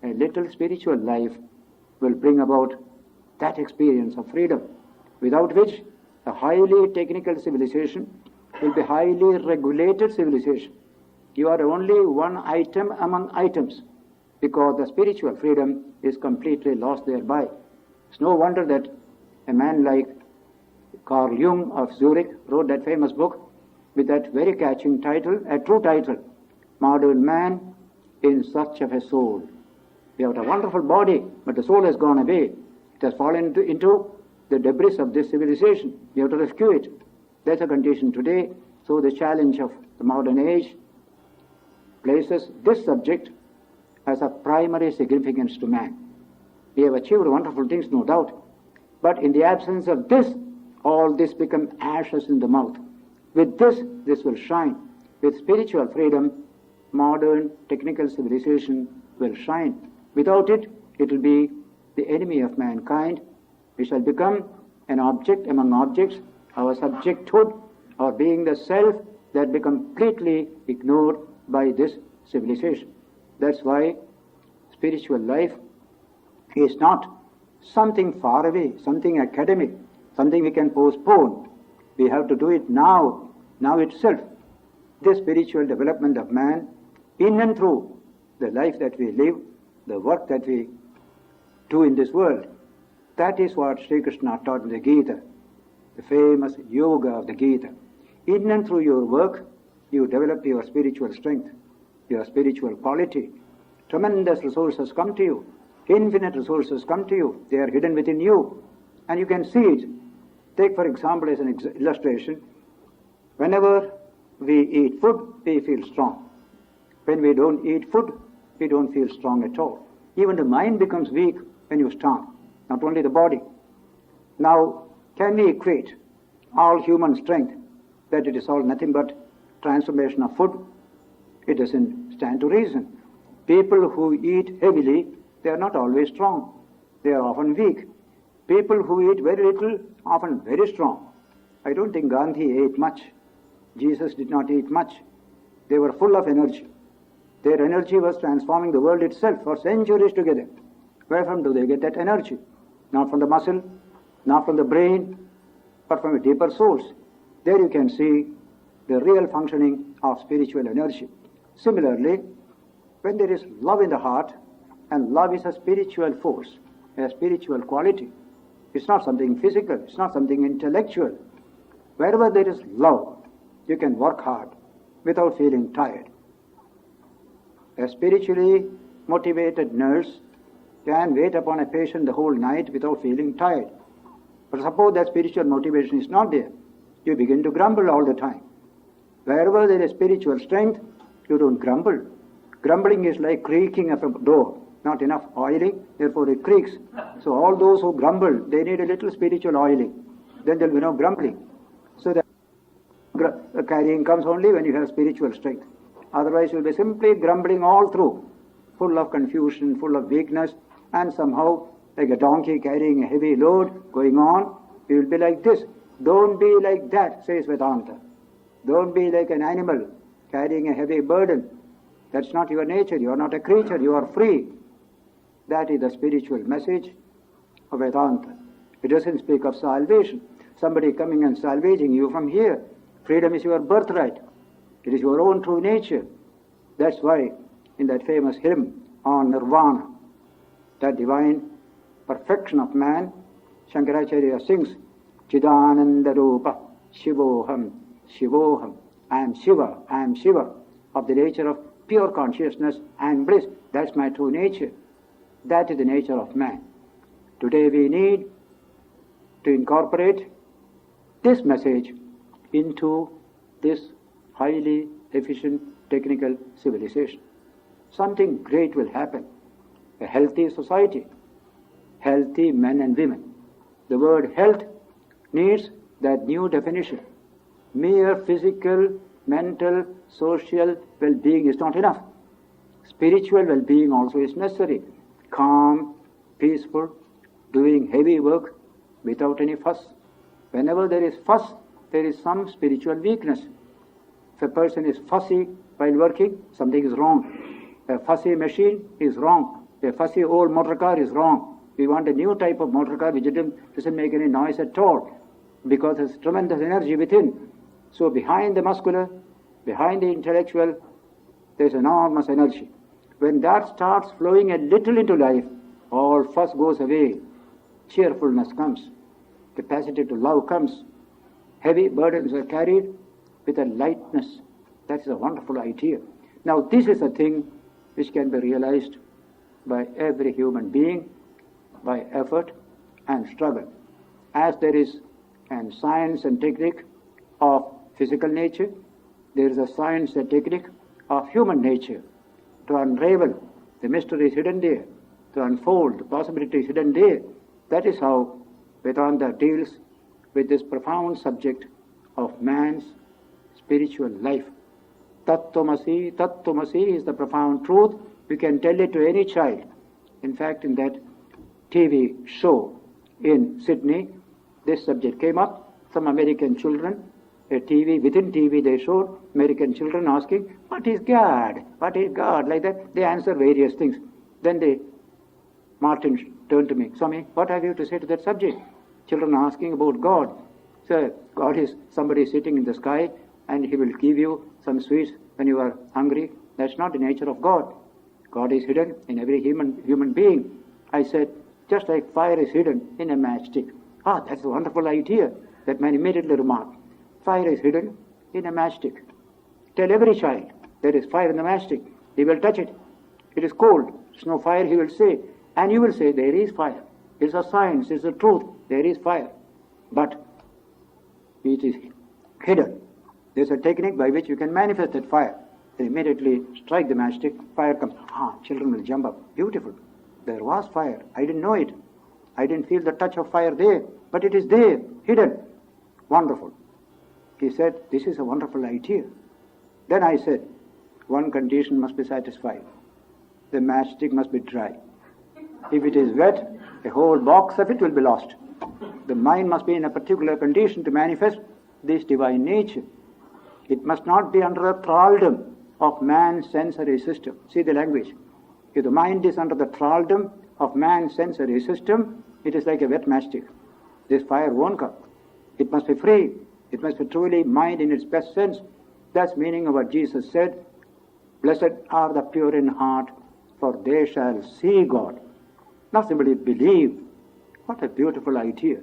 a little spiritual life will bring about that experience of freedom, without which a highly technical civilization will be highly regulated civilization. You are only one item among items, because the spiritual freedom is completely lost thereby. It's no wonder that a man like Carl Jung of Zurich wrote that famous book with that very catching title, a true title, Modern Man in Search of a Soul. We have a wonderful body, but the soul has gone away. It has fallen into the debris of this civilization. We have to rescue it. That's the condition today. So the challenge of the modern age places this subject as a primary significance to man. We have achieved wonderful things, no doubt. But in the absence of this, all this becomes ashes in the mouth. With this, this will shine. With spiritual freedom, modern technical civilization will shine. Without it, it will be the enemy of mankind. We shall become an object among objects, our subjecthood, or being the self that be completely ignored by this civilization. That's why spiritual life is not something far away, something academic, something we can postpone. We have to do it now itself. This spiritual development of man, in and through the life that we live, the work that we do in this world, that is what Sri Krishna taught in the Gita, the famous yoga of the Gita. In and through your work, you develop your spiritual strength, your spiritual quality. Tremendous resources come to you. Infinite resources come to you. They are hidden within you, and you can see it. Take, for example, as an illustration, whenever we eat food, we feel strong. When we don't eat food, we don't feel strong at all. Even the mind becomes weak when you starve, not only the body. Now, can we equate all human strength, that it is all nothing but transformation of food? It doesn't stand to reason. People who eat heavily, they are not always strong. They are often weak. People who eat very little, often very strong. I don't think Gandhi ate much. Jesus did not eat much. They were full of energy. Their energy was transforming the world itself for centuries together. Where from do they get that energy? Not from the muscle, not from the brain, but from a deeper source. There you can see the real functioning of spiritual energy. Similarly, when there is love in the heart, and love is a spiritual force, a spiritual quality, it's not something physical, it's not something intellectual. Wherever there is love, you can work hard without feeling tired. A spiritually motivated nurse can wait upon a patient the whole night without feeling tired. But suppose that spiritual motivation is not there, you begin to grumble all the time. Wherever there is spiritual strength, you don't grumble. Grumbling is like creaking of a door. Not enough oiling, therefore it creaks. So all those who grumble, they need a little spiritual oiling. Then there will be no grumbling. So that carrying comes only when you have spiritual strength. Otherwise you will be simply grumbling all through, full of confusion, full of weakness, and somehow like a donkey carrying a heavy load going on, you will be like this. Don't be like that, says Vedanta. Don't be like an animal carrying a heavy burden. That's not your nature. You are not a creature. You are free. That is the spiritual message of Vedanta. It doesn't speak of salvation. Somebody coming and salvaging you from here. Freedom is your birthright. It is your own true nature. That's why in that famous hymn on Nirvana, that divine perfection of man, Shankaracharya sings, Chidananda Rupa Shivoham Shivoham. I am Shiva, of the nature of pure consciousness and bliss. That's my true nature. That is the nature of man. Today we need to incorporate this message into this highly efficient technical civilization. Something great will happen. A healthy society, healthy men and women. The word health needs that new definition. Mere physical, mental, social well-being is not enough. Spiritual well-being also is necessary. Calm, peaceful, doing heavy work without any fuss. Whenever there is fuss, there is some spiritual weakness. If a person is fussy while working, something is wrong. A fussy machine is wrong. A fussy old motor car is wrong. We want a new type of motor car which doesn't make any noise at all, because there's tremendous energy within. So behind the muscular, behind the intellectual, there's enormous energy. When that starts flowing a little into life, all fuss goes away. Cheerfulness comes. Capacity to love comes. Heavy burdens are carried with a lightness. That is a wonderful idea. Now this is a thing which can be realized by every human being by effort and struggle. As there is a science and technique of physical nature, there is a science and technique of human nature to unravel the mysteries hidden there, to unfold the possibilities hidden there. That is how Vedanta deals with this profound subject of man's spiritual life. Tattvamasi, Tattvamasi is the profound truth. We can tell it to any child. In fact, in that TV show in Sydney, this subject came up. Some American children, within TV they showed American children asking, what is God? What is God? Like that, they answer various things. Then Martin turned to me, Swami, what have you to say to that subject? Children asking about God. Sir, God is somebody sitting in the sky and he will give you some sweets when you are hungry. That's not the nature of God. God is hidden in every human being. I said, just like fire is hidden in a matchstick. That's a wonderful idea. That man immediately remarked, fire is hidden in a matchstick. Tell every child there is fire in the matchstick. He will touch it. It is cold. There's no fire, he will say. And you will say, there is fire. It's a science, it's a truth. There is fire. But it is hidden. There's a technique by which you can manifest that fire. They immediately strike the matchstick, fire comes. Children will jump up. Beautiful. There was fire. I didn't know it. I didn't feel the touch of fire there. But it is there, hidden. Wonderful. He said, this is a wonderful idea. Then I said, one condition must be satisfied. The matchstick must be dry. If it is wet, a whole box of it will be lost. The mind must be in a particular condition to manifest this divine nature. It must not be under the thraldom of man's sensory system. See the language. If the mind is under the thraldom of man's sensory system, it is like a wet matchstick. This fire won't come. It must be free. It must be truly mind in its best sense. That's meaning of what Jesus said. Blessed are the pure in heart, for they shall see God. Not simply believe. What a beautiful idea.